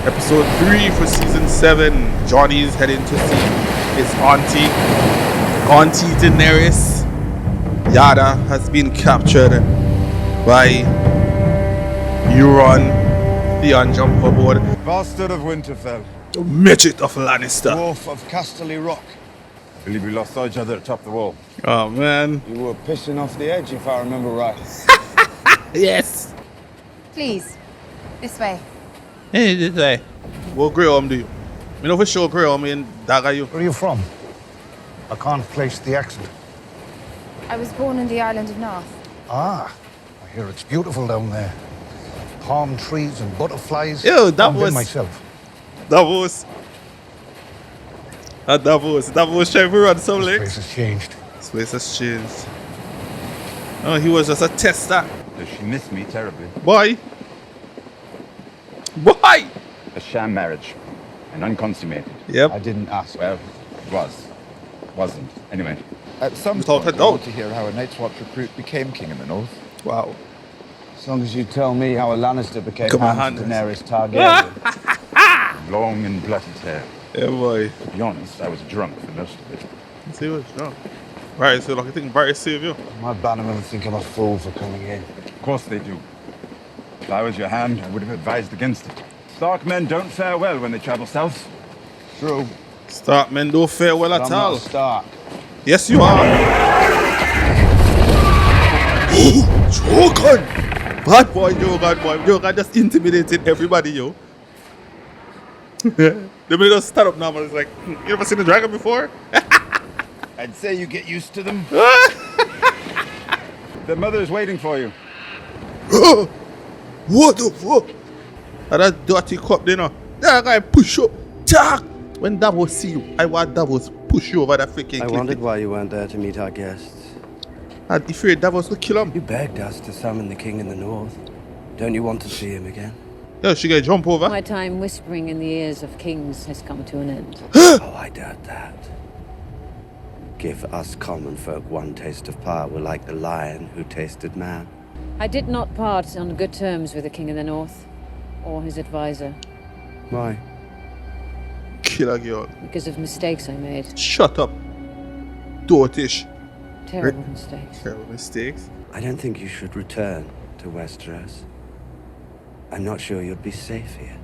Episode 3 for season 7. Johnny's heading to see his auntie Daenerys. Yada has been captured by Euron, the unjump overboard. Bastard of Winterfell. The midget of Lannister. Dwarf of Casterly Rock. I believe we lost each other atop the wall. Oh man. You were pissing off the edge, if I remember right. Yes. Please, this way. Hey, this way. What Graham do you? You know for sure Graham in Dagger you. Where are you from? I can't place the accent. I was born on the island of North. Ah, I hear it's beautiful down there. Palm trees and butterflies. Yo, that I've been was myself. Davos trying to run some This legs. place has changed. This place has changed. Oh, he was just a tester. Does she miss me terribly? Why? Why? A sham marriage. And unconsummated. Yep. I didn't ask. Well, it was. Wasn't. Anyway. At some Without point, a I doubt. want to hear how a Night's Watch recruit became king in the North. Wow. As long as you tell me how a Lannister became Come on, hand to Hannes. Daenerys Targaryen. Long and bloody hair. Yeah, boy. To be honest, I was drunk for most of it. See what's wrong. Right, so like I think Barry saved you. My bannermen think I'm a fool for coming in. Of course they do. If I was your hand, I would have advised against it. Stark men don't fare well when they travel south. True. Stark men don't fare well But at I'm all. not Stark. Yes, you are. Drogon! Bad boy, Drogon boy. Drogon just intimidated everybody, yo. The minute just stand up now, it's like, you ever seen a dragon before? I'd say you get used to them. Their mother's waiting for you. What the fuck? And that dirty cup, you know. That guy push up. Jack! When Davos see you, I want Davos push you over that freaking I cliff. wondered why you weren't there to meet our guests. I'd be afraid Davos would kill him. You begged us to summon the king in the north. Don't you want to see him again? Yeah, she gonna jump over. My time whispering in the ears of kings has come to an end. Oh, I doubt that. Give us common folk one taste of power, we're like the lion who tasted man. I did not part on good terms with the king in the north, or his advisor, Why? Kill a girl. because of mistakes I made. Shut up. Dortish. Terrible mistakes. Terrible mistakes. I don't think you should return to Westeros. I'm not sure you'd be safe here.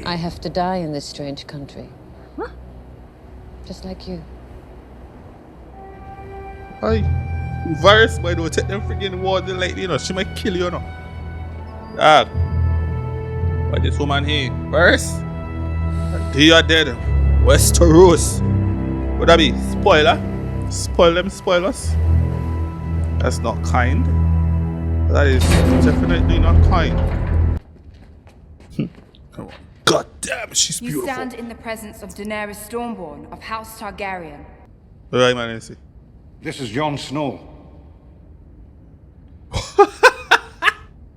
I have to die in this strange country. Just like you. Aye. Virus, boy, don't take them freaking water like, you know, she might kill you, no. Ah. But this woman here, Virus, until you are dead, Westeros. Would that be spoiler? Spoil them, spoil us? That's not kind. That is definitely not kind. Come on. God damn, she's You beautiful. stand in the presence of Daenerys Stormborn of House Targaryen. Right, man, you see. This is Jon Snow.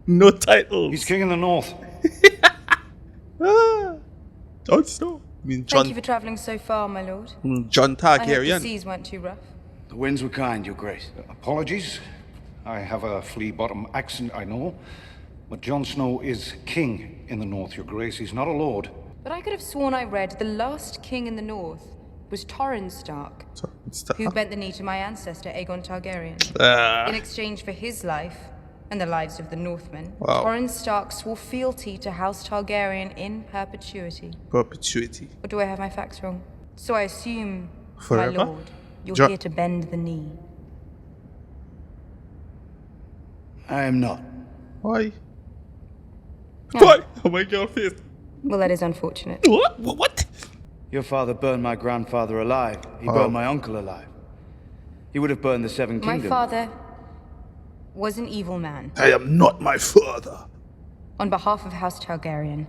No titles. He's king in the north. Jon Snow. I mean, Thank you John, for traveling so far, my lord. John I hope the Targaryen. seas weren't too rough. The winds were kind, Your Grace. Apologies. I have a flea-bottom accent, I know. But Jon Snow is king in the north, Your Grace. He's not a lord. But I could have sworn I read the last king in the north was Torrhen Stark, who bent the knee to my ancestor Aegon Targaryen. In exchange for his life and the lives of the Northmen, Wow. Torrhen Stark swore fealty to House Targaryen in perpetuity. Perpetuity. Or do I have my facts wrong? So I assume, Forever? my lord, you're Jo- here to bend the knee. I am not. Why? Oh. Why? Oh my god, face. Well, that is unfortunate. What? What? Your father burned my grandfather alive. He Oh. burned my uncle alive. He would have burned the Seven My Kingdoms. father was an evil man. I am not my father. On behalf of House Targaryen,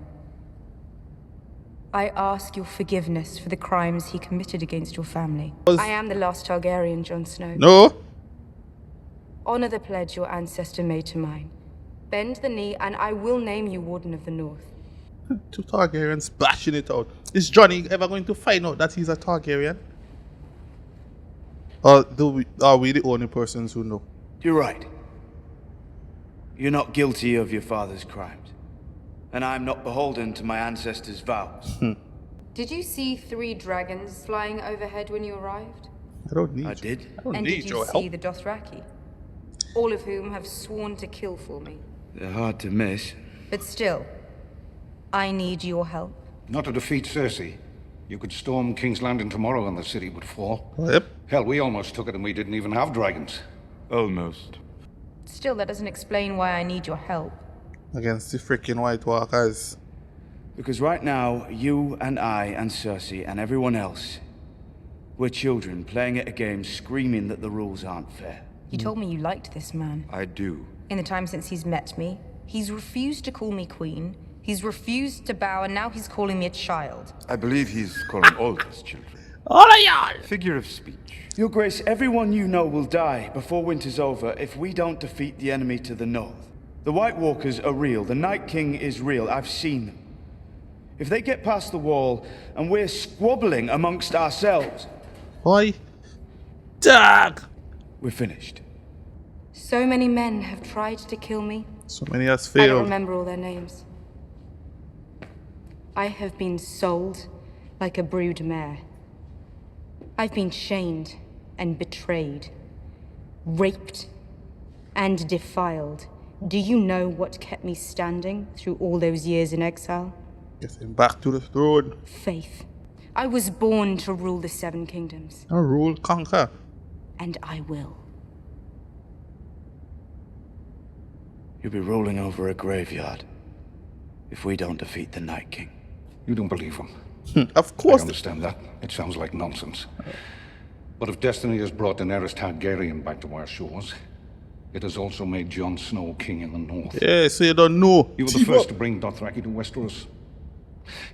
I ask your forgiveness for the crimes he committed against your family. I am the last Targaryen, Jon Snow. No. Honor the pledge your ancestor made to mine. Bend the knee, and I will name you Warden of the North. Two Targaryens bashing it out. Is Johnny ever going to find out that he's a Targaryen? Or are we the only persons who know? You're right. You're not guilty of your father's crimes. and I'm not beholden to my ancestors' vows. Did you see 3 dragons flying overhead when you arrived? I don't need I you. did. I don't And need did you your see help. the Dothraki? All of whom have sworn to kill for me. They're hard to miss. But still, I need your help. Not to defeat Cersei. You could storm King's Landing tomorrow and the city would fall. Yep. Hell, we almost took it and we didn't even have dragons. Almost. Still, that doesn't explain why I need your help. Against the freaking White Walkers. Because right now, you and I and Cersei and everyone else, we're children playing at a game screaming that the rules aren't fair. You told me you liked this man. I do. In the time since he's met me, he's refused to call me queen, he's refused to bow, and now he's calling me a child. I believe he's calling all of us children. All of y'all! Figure of speech. Your Grace, everyone you know will die before winter's over if we don't defeat the enemy to the north. The White Walkers are real. The Night King is real. I've seen them. If they get past the wall and we're squabbling amongst ourselves... Boy. Dog! We're finished. So many men have tried to kill me. So many has I don't failed. remember all their names. I have been sold like a brood mare. I've been shamed and betrayed, raped and defiled. Do you know what kept me standing through all those years in exile? Getting back to the throne. Faith. I was born to rule the 7 kingdoms, Now rule, conquer. and I will. You'll be rolling over a graveyard if we don't defeat the Night King. You don't believe him. Of I course. understand that. It sounds like nonsense. But if destiny has brought Daenerys Targaryen back to our shores, it has also made Jon Snow king in the north. Yeah, so you don't know. You were the Team first up. to bring Dothraki to Westeros.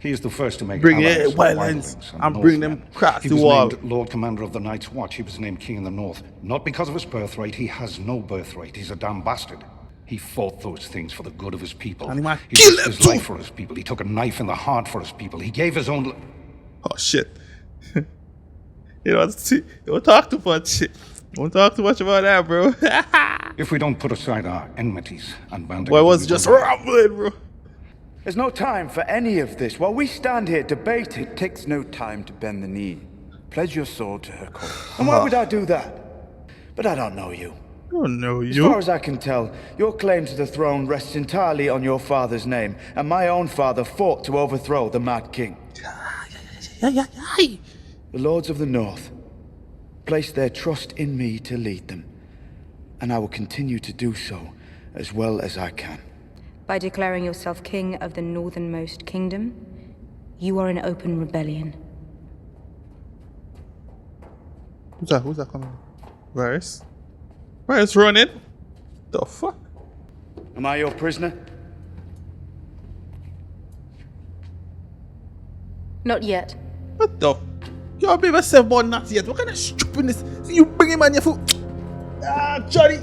He is the first to make Bring allies with wildlings wildlings and bring them Northmen. across He the was wall. named Lord Commander of the Night's Watch. He was named king in the north. Not because of his birthright. He has no birthright. He's a damn bastard. He fought those things for the good of his people. And he might He kill risked them his too. life for his people. He took a knife in the heart for his people. He gave his own... Oh shit. You don't talk too much. Don't talk too much about that, bro. If we don't put aside our enmities and banding... Boy, was just rambling, bro. There's no time for any of this. While we stand here debating... It takes no time to bend the knee. Pledge your sword to her cause. And why would I do that? But I don't know you. I don't know As you. far as I can tell, your claim to the throne rests entirely on your father's name, and my own father fought to overthrow the Mad King. The Lords of the North place their trust in me to lead them, and I will continue to do so as well as I can. By declaring yourself king of the northernmost kingdom, you are in open rebellion. Who's that? Who's that coming? Where's running? The fuck? Am I your prisoner? Not yet. What the? Your baby said born not yet. What kind of stupidness? See you bring him on your foot. Ah, Johnny.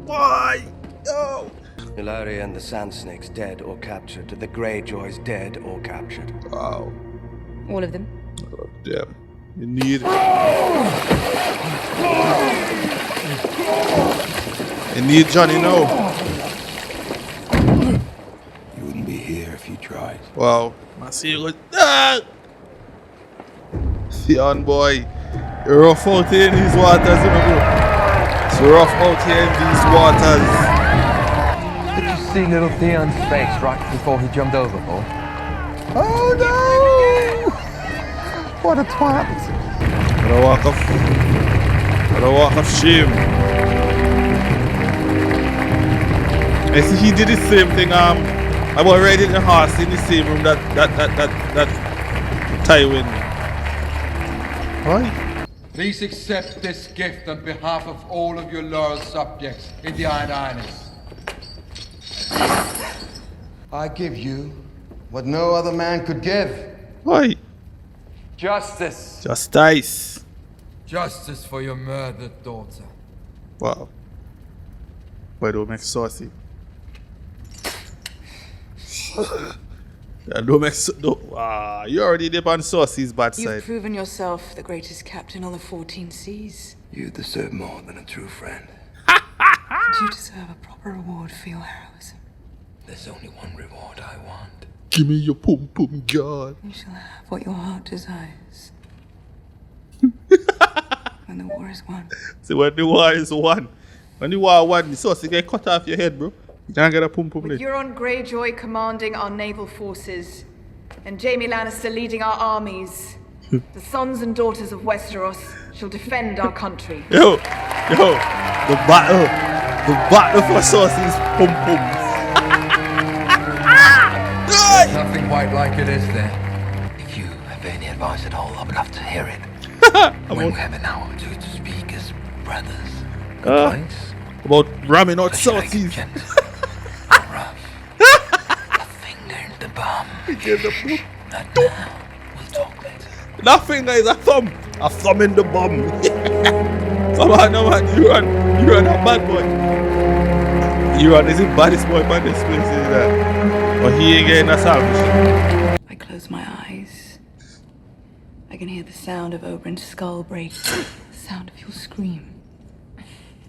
Boy. Oh. Illyria and the Sand Snakes dead or captured. The Greyjoys dead or captured. Wow. All of them. Oh, damn. You need Johnny now. You wouldn't be here if you tried. Wow. I see you go. Ah! Theon boy. You're rough out here in these waters, you know, bro. It's rough out here in these waters. Did you see little Theon's face right before he jumped overboard? Oh no! What a twat! What a walk of shame. I see he did the same thing. About riding the horse in the same room that Tywin. Why? Please accept this gift on behalf of all of your loyal subjects in the Iron Islands. I give you what no other man could give. Why? Justice. Justice. Justice for your murdered daughter. Wow. Why don't make saucy? Yeah, don't make you already dip on Saucy's bad side. You've proven yourself the greatest captain on the 14 seas. You deserve more than a true friend. And you deserve a proper reward for your heroism. There's only one reward I want. Give me your pum pum, God. You shall have what your heart desires. When the war is won. See, when the war is won. When the war won, the Cersei get cut off your head, bro. You can't get a pum pum. With Euron Greyjoy commanding our naval forces, and Jaime Lannister leading our armies, the sons and daughters of Westeros shall defend our country. Yo, the battle for Cersei's pum pums. There's nothing quite like it, is there? If you have any advice at all, I would love to hear it. When we have an hour or two to speak as brothers. Advice? About ramming out Cersei's. Rough. A finger in the bum. Not now. We'll talk later. That finger is a thumb. A thumb in the bum. Come on, no man. Euron a bad boy. Euron is the baddest boy by this place, is that? But he ain't getting a salvation. I close my eyes. I can hear the sound of Oberyn's skull break. The sound of your scream.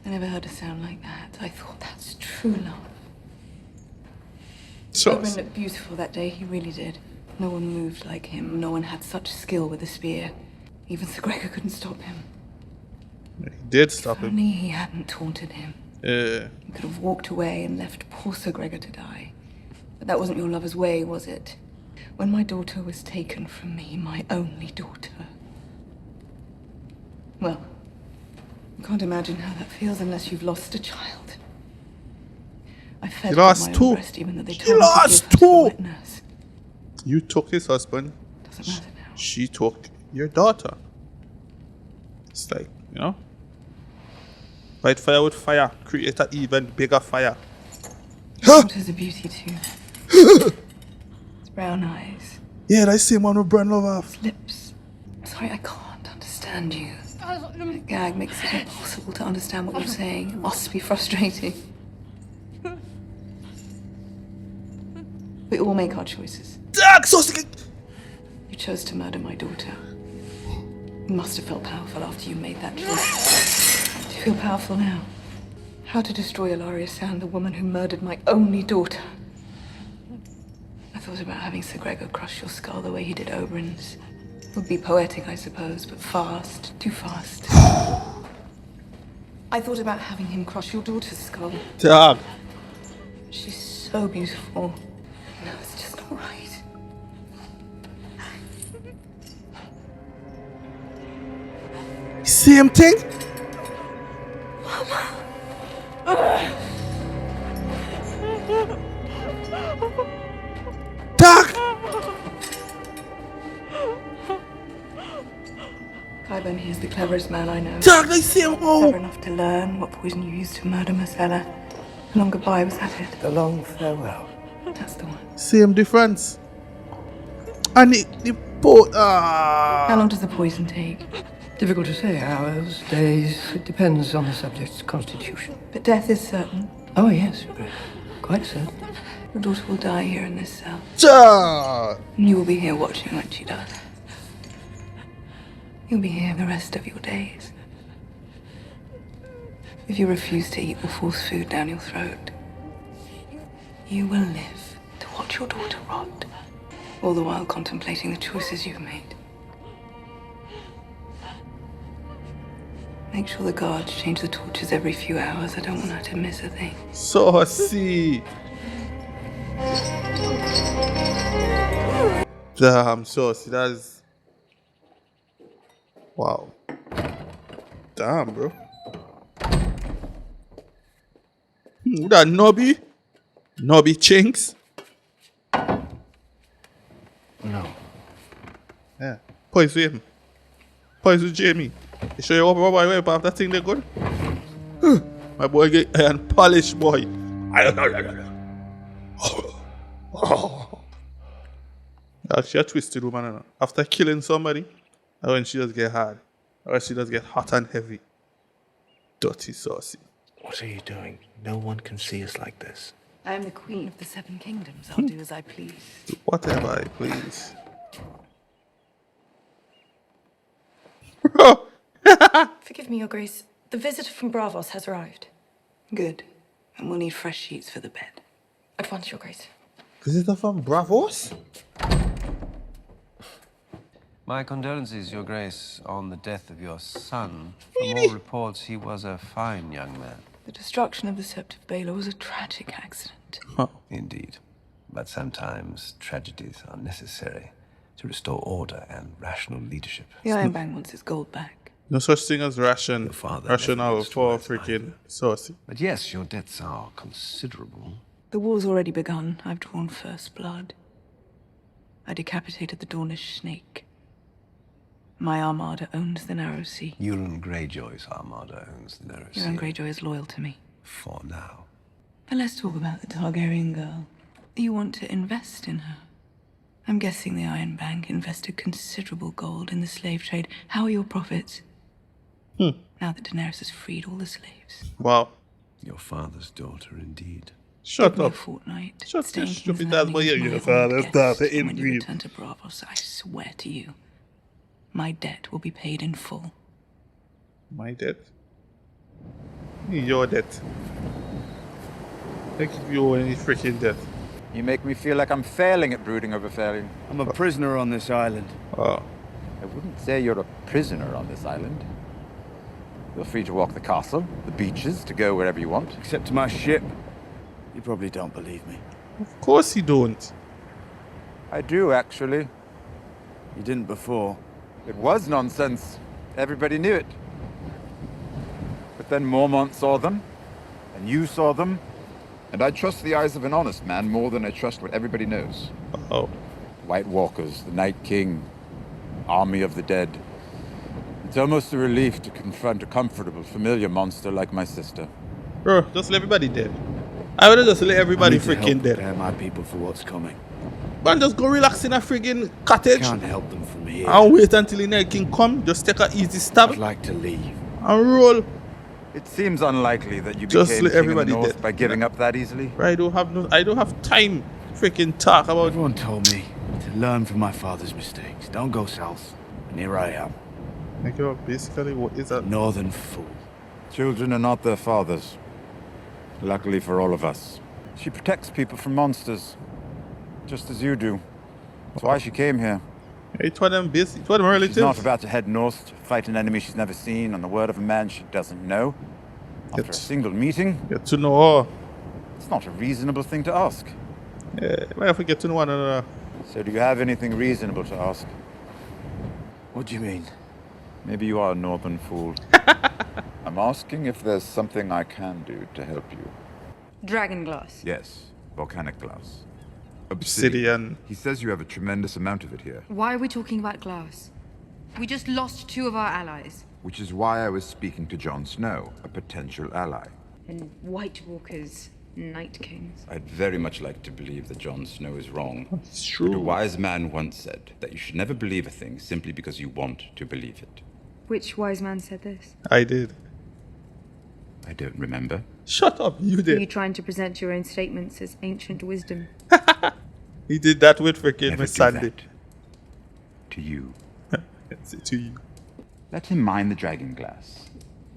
I never heard a sound like that. I thought that's true love. Oberyn looked beautiful that day, he really did. No one moved like him. No one had such skill with a spear. Even Sir Gregor couldn't stop him. He did stop him. If only he hadn't taunted him. Yeah. He could have walked away and left poor Sir Gregor to die. But that wasn't your lover's way, was it? When my daughter was taken from me, my only daughter. Well, you can't imagine how that feels unless you've lost a child. I fed her my own breast, even though they told me to give her to the wet nurse. You took his husband. Doesn't matter now. She took your daughter. It's like, you know, fight fire with fire, create an even bigger fire. Daughter's a beauty too. His brown eyes. Yeah, that's the same one with brown love off. His lips. Sorry, I can't understand you. The gag makes it impossible to understand what you're saying. It must be frustrating. We all make our choices. You chose to murder my daughter. You must have felt powerful after you made that choice. Do you feel powerful now? How to destroy Ilaria Sand, the woman who murdered my only daughter. I thought about having Sir Gregor crush your skull the way he did Oberyn's. It would be poetic, I suppose, but fast. Too fast. I thought about having him crush your daughter's skull. Dog. She's so beautiful. No, it's just not right. Same thing? Dog! Qyburn, he's the cleverest man I know. Dog, they see him home! Clever enough to learn what poison you used to murder Marcella. The long goodbye was that it? The long farewell. That's the one. Same difference. And the boat. How long does the poison take? Difficult to say. Hours, days. It depends on the subject's constitution. But death is certain. Oh, yes. Quite certain. Your daughter will die here in this cell. And you will be here watching when she does. You'll be here the rest of your days. If you refuse to eat, we'll force food down your throat. You will live to watch your daughter rot, all the while contemplating the choices you've made. Make sure the guards change the torches every few hours. I don't want her to miss a thing. Cersei. Damn, Cersei, that's... Wow. Damn, bro. That Nobby? Nobby Chinks? No. Yeah. Poison him. Poison Jamie. You sure you want my boy wipe off that thing they good? My boy get iron polish, boy. She a twisted woman, you know. After killing somebody, and when she does get hard, or she does get hot and heavy. Dirty Cersei. What are you doing? No one can see us like this. I am the queen of the Seven Kingdoms. I'll do as I please. Do whatever I please. Forgive me, Your Grace. The visitor from Bravos has arrived. Good. And we'll need fresh sheets for the bed. At once, Your Grace. Visitor from Bravos? My condolences, Your Grace, on the death of your son. From all reports, he was a fine young man. The destruction of the Sept of Baelor was a tragic accident. Indeed. But sometimes tragedies are necessary to restore order and rational leadership. The Ironbank wants its gold back. No such thing as rational for freaking Cersei. But yes, your debts are considerable. The war's already begun. I've drawn first blood. I decapitated the Dornish snake. My armada owns the Narrow Sea. Euron Greyjoy's armada owns the Narrow Sea. Euron Greyjoy is loyal to me. For now. But let's talk about the Targaryen girl. You want to invest in her. I'm guessing the Iron Bank invested considerable gold in the slave trade. How are your profits? Now that Daenerys has freed all the slaves. Wow. Your father's daughter, indeed. Shut up. A fortnight. Shut your King's stupid Landing ass, boy. with Your my father's own daughter, guests. When you indeed. return to Bravos, I swear to you, my debt will be paid in full. My debt? Your debt. I give you any freaking debt. You make me feel like I'm failing at brooding over failure. I'm a prisoner on this island. Oh. I wouldn't say you're a prisoner on this island. You're free to walk the castle, the beaches, to go wherever you want. Except to my ship. You probably don't believe me. Of course you don't. I do, actually. You didn't before. It was nonsense. Everybody knew it. But then Mormont saw them, and you saw them, and I trust the eyes of an honest man more than I trust what everybody knows. Oh. White Walkers, the Night King, Army of the Dead. It's almost a relief to confront a comfortable, familiar monster like my sister. Bro, just let everybody dead. I would just let everybody freaking dead. Prepare my people for what's coming. Man, just go relax in a freaking cottage. Can't help them from here. And wait until the Night King come. Just take a easy stab. I'd like to leave. And roll. It seems unlikely that you Just became let king everybody of the North dead. by giving up that easily. I don't have time to freaking talk about. Everyone told me to learn from my father's mistakes. Don't go south. And here I am. Like, basically, what is that? Northern fool. Children are not their fathers. Luckily for all of us. She protects people from monsters. Just as you do. That's why she came here. It was them basic. It was them relatives. She's not about to head north to fight an enemy she's never seen on the word of a man she doesn't know. After a single meeting. Get to know her. It's not a reasonable thing to ask. Yeah, might have to get to know one another. So do you have anything reasonable to ask? What do you mean? Maybe you are a northern fool. I'm asking if there's something I can do to help you. Dragonglass. Yes, volcanic glass. Obsidian. He says you have a tremendous amount of it here. Why are we talking about glass? We just lost 2 of our allies. Which is why I was speaking to Jon Snow, a potential ally. And White Walkers, Night Kings. I'd very much like to believe that Jon Snow is wrong. It's true. But a wise man once said that you should never believe a thing simply because you want to believe it. Which wise man said this? I did. I don't remember. Shut up, you Are did. you trying to present your own statements as ancient wisdom? He did that with freaking Never Miss do Sandy. that. To you. It's to you. Let him mine the Dragonglass.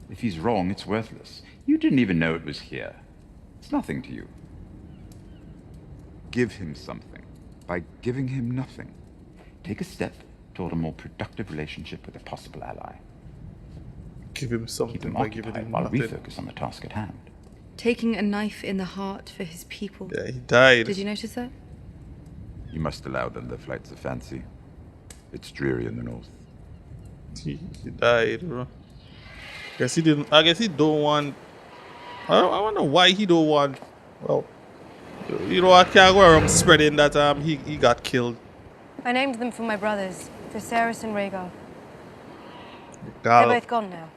If he's wrong, it's worthless. You didn't even know it was here. It's nothing to you. Give him something by giving him nothing. Take a step toward a more productive relationship with a possible ally. Give him Keep something him by giving occupied him while we nothing. focus on the task at hand. Taking a knife in the heart for his people. Yeah, he died. Did you notice that? You must allow them their flights of fancy. It's dreary in the north. He died, bro. Guess he didn't. I guess he don't want. I wonder why he don't want. Well, you know, I can't go around spreading that he got killed. I named them for my brothers, Viserys and Rhaegar. Gal. They're both gone now.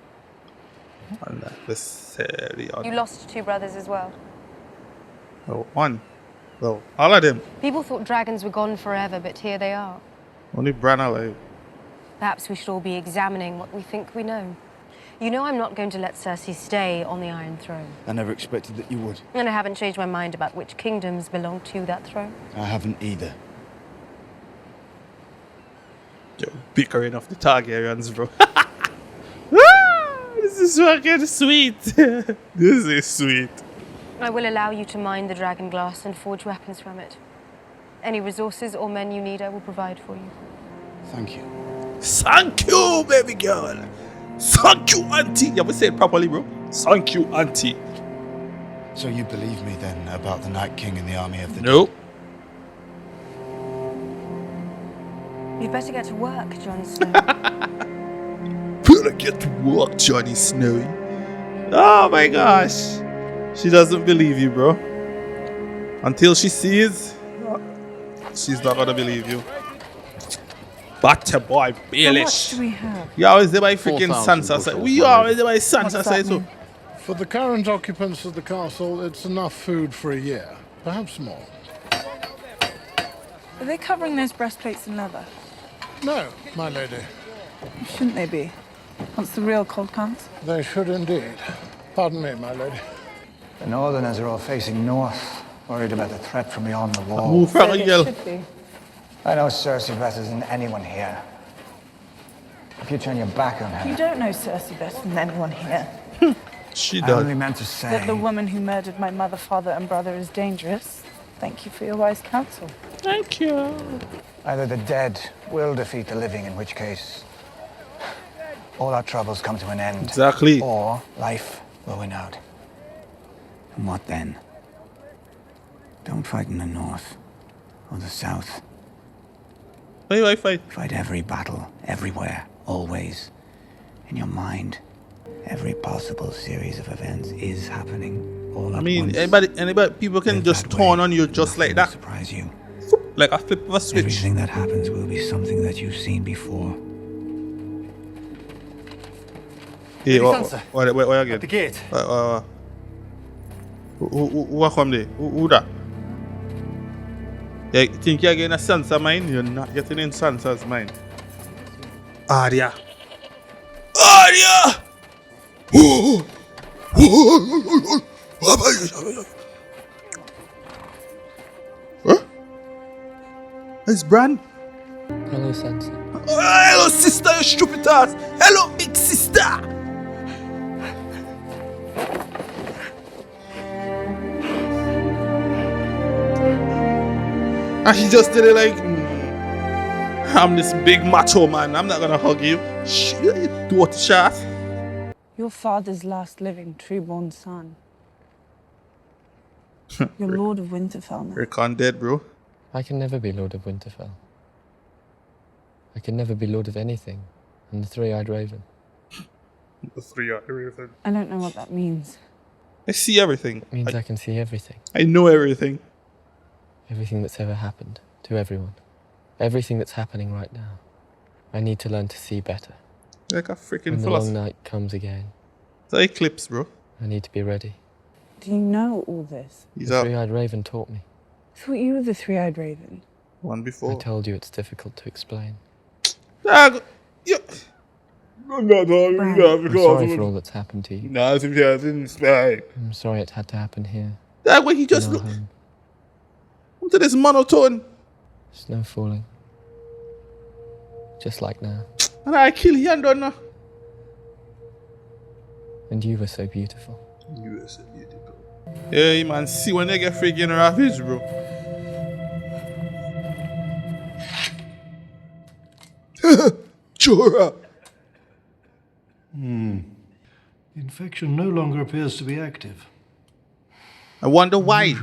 You You lost 2 brothers as well. Oh, one. Well, all of them. People thought dragons were gone forever, but here they are. Only Bran alive. Perhaps we should all be examining what we think we know. You know I'm not going to let Cersei stay on the Iron Throne. I never expected that you would. And I haven't changed my mind about which kingdoms belong to that throne. I haven't either. Yo, bickering off the Targaryens, bro. This is fucking sweet. This is sweet. I will allow you to mine the Dragonglass and forge weapons from it. Any resources or men you need, I will provide for you. Thank you. Thank you, baby girl. Thank you, auntie. You ever say it properly, bro? Thank you, auntie. So you believe me then about the Night King and the army of the Nope. You'd better get to work, Jon Snow. Better get to work, Johnny Snowy. Oh my gosh. She doesn't believe you, bro. Until she sees, she's not gonna believe you. Butter boy, Baelish. How much do we have? You always there by freaking Sansa side. We always there by Sansa side too. For the current occupants of the castle, it's enough food for a year. Perhaps more. Are they covering those breastplates in leather? No, my lady. Shouldn't they be? Once the real cold comes? They should indeed. Pardon me, my lady. The Northerners are all facing north, worried about the threat from beyond the wall. Move from They should be. I know Cersei better than anyone here. If you turn your back on her... You don't know Cersei better than anyone here. She I does. only meant to say... That the woman who murdered my mother, father, and brother is dangerous. Thank you for your wise counsel. Thank you. Either the dead will defeat the living, in which case all our troubles come to an end. Exactly. Or life will win out. And what then? Don't fight in the north or the south. Why do I fight? Fight every battle, everywhere, always. In your mind, every possible series of events is happening all at once. Anybody, people can just turn on you just like that. Surprise you. Like a flip of a switch. Everything that happens will be something that you've seen before. Hey, what again? At the gate. Who come there? Who that? You think you're getting a Sansa mind? You're not getting in Sansa's mind. Arya. Arya! Huh? It's Bran. Hello, Sansa. Hello, sister, you stupid ass. Hello, big sister. And she just did it like, I'm this big macho man. I'm not gonna hug you. You dirty shot. Your father's last living true-born son. You're Lord of Winterfell now. Rickon dead, bro. I can never be Lord of Winterfell. I can never be Lord of anything. I'm the three-eyed raven. The three-eyed raven. I don't know what that means. I see everything. It means I can see everything. I know everything. Everything that's ever happened to everyone. Everything that's happening right now. I need to learn to see better. Like a freaking When the long night comes again. It's an eclipse, bro. I need to be ready. Do you know all this? The three-eyed raven taught me. I thought you were the three-eyed raven. One before. I told you it's difficult to explain. I'm I'm sorry for all that's happened to you. No, it's I'm sorry it had to happen here. That way he just look into this monotone. There's no falling. Just like now. And I kill him, don't know. And you were so beautiful. You were so beautiful. Hey man, see when they get freaking ravaged, bro. Jorah. The infection no longer appears to be active. I wonder why.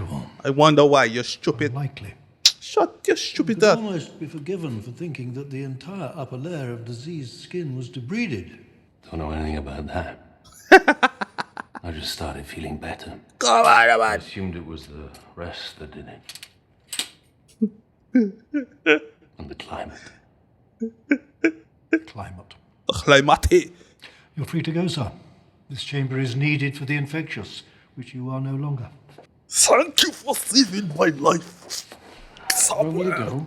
I wonder why. You're stupid. Unlikely. Shut your stupid You could ass. almost be forgiven for thinking that the entire upper layer of diseased skin was debrided. Don't know anything about that. I just started feeling better. Come on, man. I assumed it was the rest that did it. And the climate. Climate. Climate. You're free to go, sir. This chamber is needed for the infectious, which you are no longer. Thank you for saving my life. Where will you go?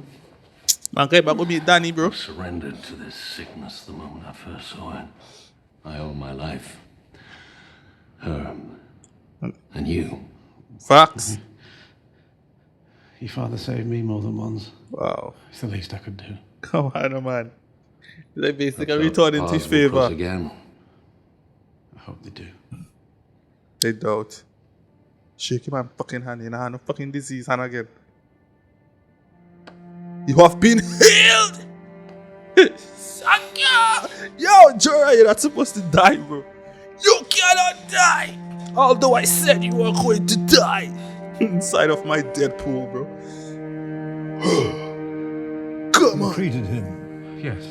Man, get back with me, Danny, bro. Surrendered to this sickness the moment I first saw it. I owe my life. Her. And you. Facts. Your father saved me more than once. Wow. It's the least I could do. Come on, man. They basically return into his favor. Again. I hope they do. They don't. Shake him and fucking hand in hand of fucking disease hand again. You have been healed! Saka! Yo, Jorah, you're not supposed to die, bro. You cannot die! Although I said you were going to die. Inside of my dead pool, bro. Come You on. treated him. Yes.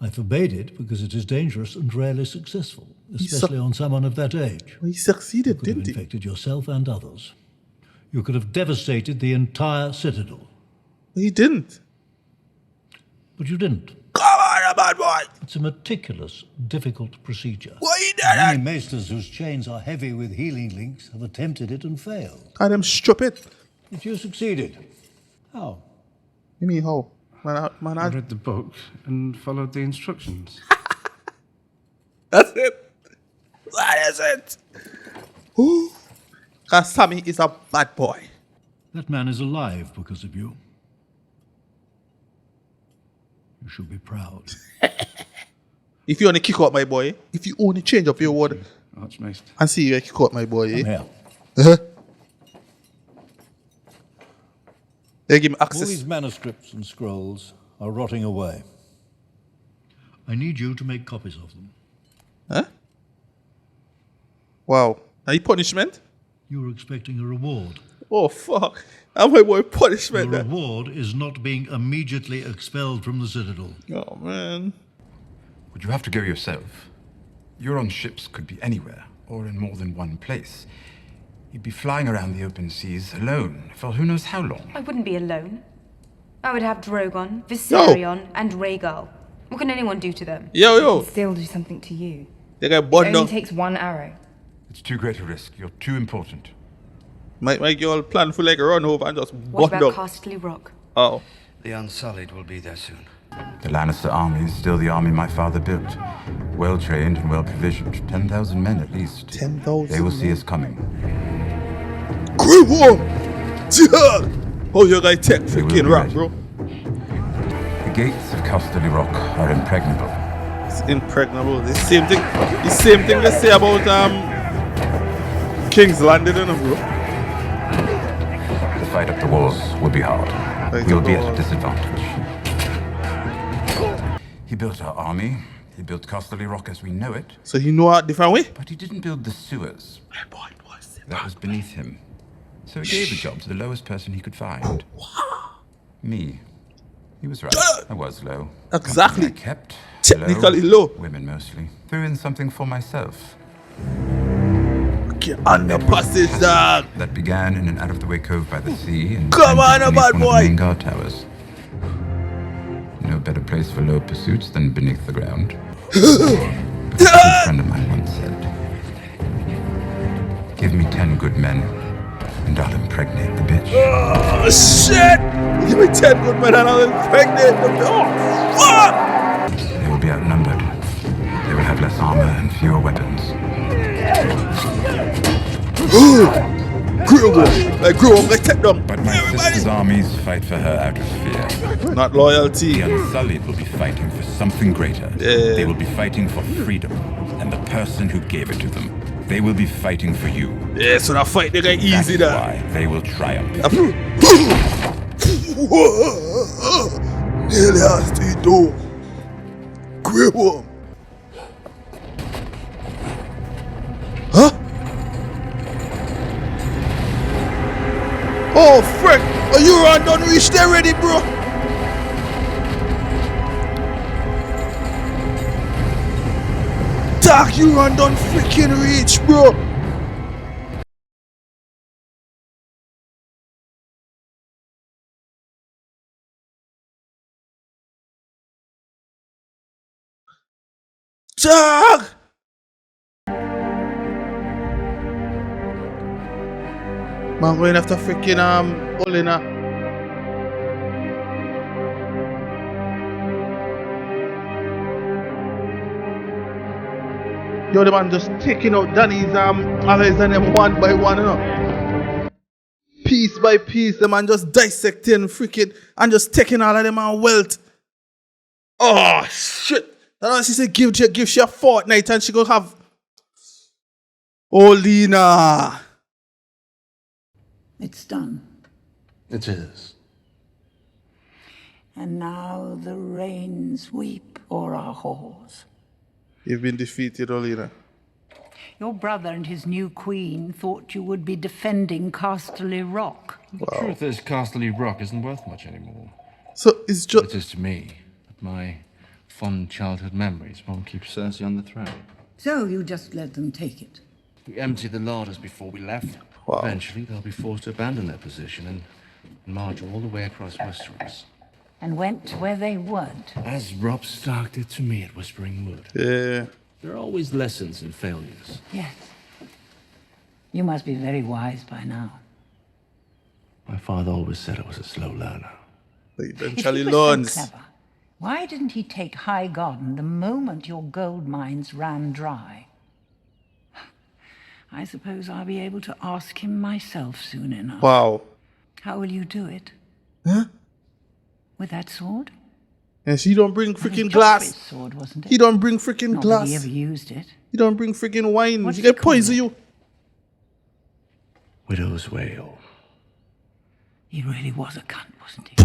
I forbade it because it is dangerous and rarely successful, especially on someone of that age. He succeeded, You could have didn't he? infected yourself and others. You could have devastated the entire citadel. He didn't. But you didn't. Come on, bad boy! It's a meticulous, difficult procedure. Why you did Many it? maesters whose chains are heavy with healing links have attempted it and failed. God, them stupid. But you succeeded. How? You mean how? Man, I read the book and followed the instructions. That's it. What is it? Because Sammy is a bad boy. That man is alive because of you. You should be proud. If you only kick out my boy, if you only change up your word Archmaester. and see you kick out my boy, Come here. uh-huh. They give me All access. these manuscripts and scrolls are rotting away. I need you to make copies of them. Huh? Wow. Are you punishment? You were expecting a reward. Oh, fuck. And my boy punishment. The Then. reward is not being immediately expelled from the Citadel. Oh, man. Would you have to go yourself? Euron's ships could be anywhere, or in more than one place. You'd be flying around the open seas alone for who knows how long. I wouldn't be alone. I would have Drogon, Viserion, and Rhaegal. What can anyone do to them? Yo, yo. They can still do something to you. They got It bundle. only takes one arrow. It's too great a risk. You're too important. My girl plan for like a run over and just What bundle. about Casterly Rock? Oh. The Unsullied will be there soon. The Lannister army is still the army my father built. Well-trained and well-provisioned. 10,000 men at least. 10,000 They will see us coming. Grim War! Jihad! Oh, you guys take freaking rock, bro. The gates of Casterly Rock are impregnable. It's impregnable. The same thing they say about King's Landing, you know, bro. The fight up the walls will be hard. We'll be at a disadvantage. He built our army. He built Casterly Rock as we know it. So he know a different way? But he didn't build the sewers. That was beneath him. So he gave a job to the lowest person he could find. Me. He was right. I was low. Exactly. Company I kept. Technically low. Women mostly. Threw in something for myself. Get on the passage, dog. That began in an out-of-the-way cove by the sea. And Come on, beneath bad one of boy. the main guard towers. No better place for low pursuits than beneath the ground. But a good friend of mine once said, "Give me 10 good men, and I'll impregnate the bitch." Oh, shit! Give me 10 good men and I'll impregnate them. Oh, fuck! They will be outnumbered. They will have less armor and fewer weapons. Grew up. Like, grew up, like, take them. But my sister's armies fight for her out of fear. Not loyalty. The Unsullied will be fighting for something greater. They will be fighting for freedom and the person who gave it to them. They will be fighting for you. Yeah, so that fight they get easy there. Why they will triumph. Nearly has to do. Grew up. Huh? Oh, frick! Oh, Euron done reach there already, bro! Dark Euron done freaking reach, bro! Dark! Man, going after freaking Olena. Yo, the man just taking out Danny's allies and them one by one, you know. Piece by piece, the man just dissecting freaking and just taking all of them and wealth. Oh shit! That was she said give she a fortnight and she gonna have Olena. It's done. It is. And now the rains weep o'er our halls. You've been defeated, Olenna. Your brother and his new queen thought you would be defending Casterly Rock. The truth is, Casterly Rock isn't worth much anymore. So it's just... It is to me, but my fond childhood memories won't keep Cersei on the throne. So you just let them take it. We emptied the larders before we left. Wow. Eventually, they'll be forced to abandon their position and march all the way across Westeros. And went where they weren't. As Robb Stark did to me at Whispering Wood. Yeah. There are always lessons in failures. Yes. You must be very wise by now. My father always said I was a slow learner. But If he eventually was learns. so clever, why didn't he take Highgarden the moment your gold mines ran dry? I suppose I'll be able to ask him myself soon enough. Wow. How will you do it? Huh? With that sword? And she don't bring freaking Joffrey's glass. sword, wasn't it? He don't bring freaking Not glass. that he ever used it. He don't bring freaking wine. What He did he get call poison it? you. Widow's Wail. He really was a cunt, wasn't he?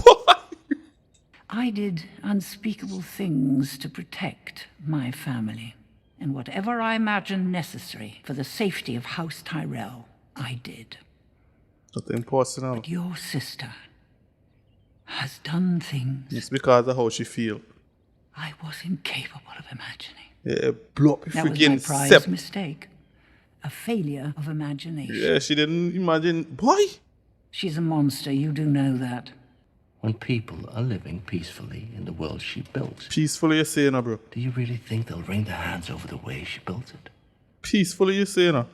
I did unspeakable things to protect my family. And whatever I imagined necessary for the safety of House Tyrell, I did. Nothing personal. But your sister has done things It's because of how she feel. I was incapable of imagining. Yeah, blow up your That was freaking my prize sep. mistake. A failure of imagination. Yeah, she didn't imagine. Boy! She's a monster, you do know that. When people are living peacefully in the world she built. Peacefully, you're saying, bro. Do you really think they'll wring their hands over the way she built it? Peacefully, you're saying,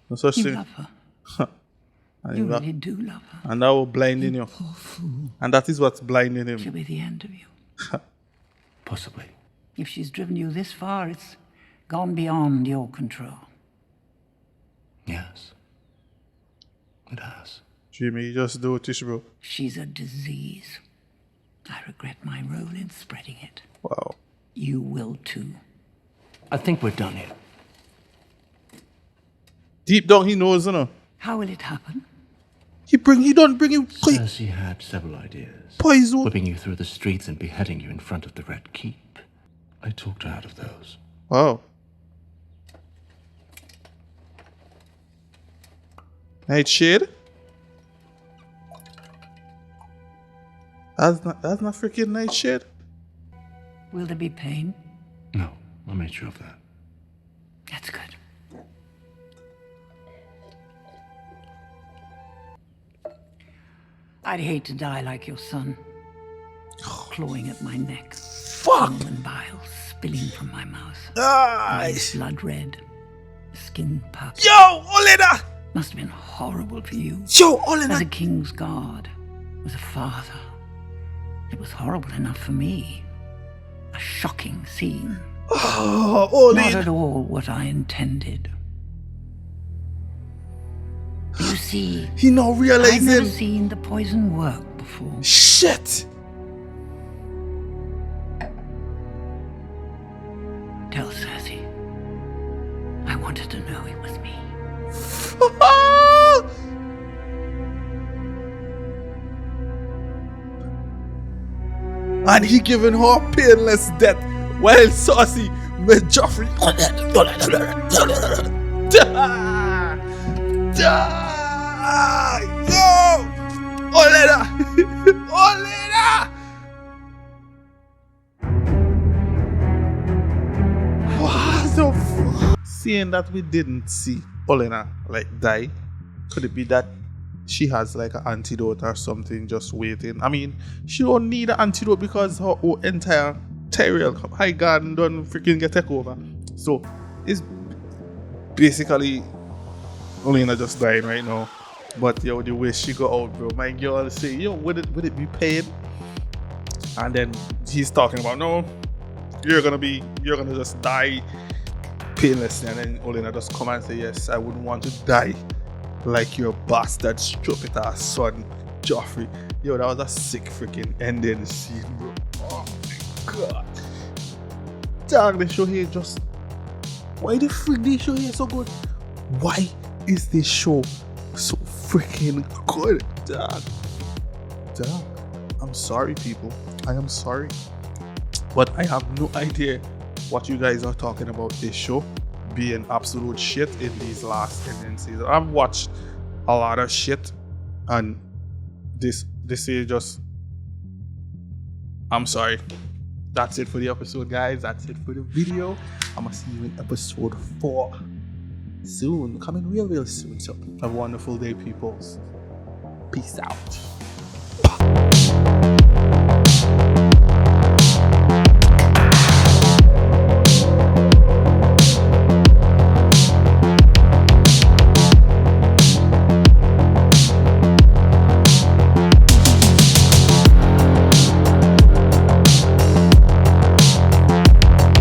no such You thing. love her. And You that- really do love her. And that will blinding you. Poor fool. And that is what's blinding him. She'll be the end of you. Possibly. If she's driven you this far, it's gone beyond your control. Yes. It has. Jimmy, you just do it, bro. She's a disease. I regret my role in spreading it. Wow. You will too. I think we're done here. Deep down, he knows, you know. How will it happen? He don't bring you. Cersei had several ideas. Poison. Whipping you through the streets and beheading you in front of the Red Keep. I talked her out of those. Wow. Nightshade? That's not freaking Nightshade. Will there be pain? No, I made sure of that. That's good. I'd hate to die like your son. Clawing at my neck. Fuck! Foam and bile spilling from my mouth. Nice. Eyes blood red. Skin purple. Yo, Olenna! Must have been horrible for you. Yo, Olenna! As a king's guard. As a father. It was horrible enough for me. A shocking scene. Oh, Olenna! Not at all what I intended. You see, he not realizing. I've never seen the poison work before. Shit! Tell Cersei. I wanted to know it was me. And he giving her painless death while Cersei with Joffrey. Yo! Olenna! Olenna! What the fuck? Seeing that we didn't see Olenna like die, could it be that she has like an antidote or something just waiting? I mean, she don't need an antidote because her whole entire Tyrell Highgarden done freaking get take over. So it's basically Olenna just dying right now. But yo, the way she go out, bro, my girl say, yo, would it be pain? And then he's talking about, no, you're gonna just die painlessly. And then Olenna just come and say, yes, I wouldn't want to die like your bastard stupid ass son, Joffrey. Yo, that was a sick freaking ending scene, bro. Oh my god. Dang, the show here just, why the freak this show here so good? Why is this show so freaking good, dog. I'm sorry, people. I am sorry. But I have no idea what you guys are talking about this show being absolute shit in these last ending seasons. I've watched a lot of shit, and this is just, I'm sorry. That's it for the episode, guys. That's it for the video. I'm gonna see you in episode 4 soon, coming real soon. So have a wonderful day, peoples. Peace out.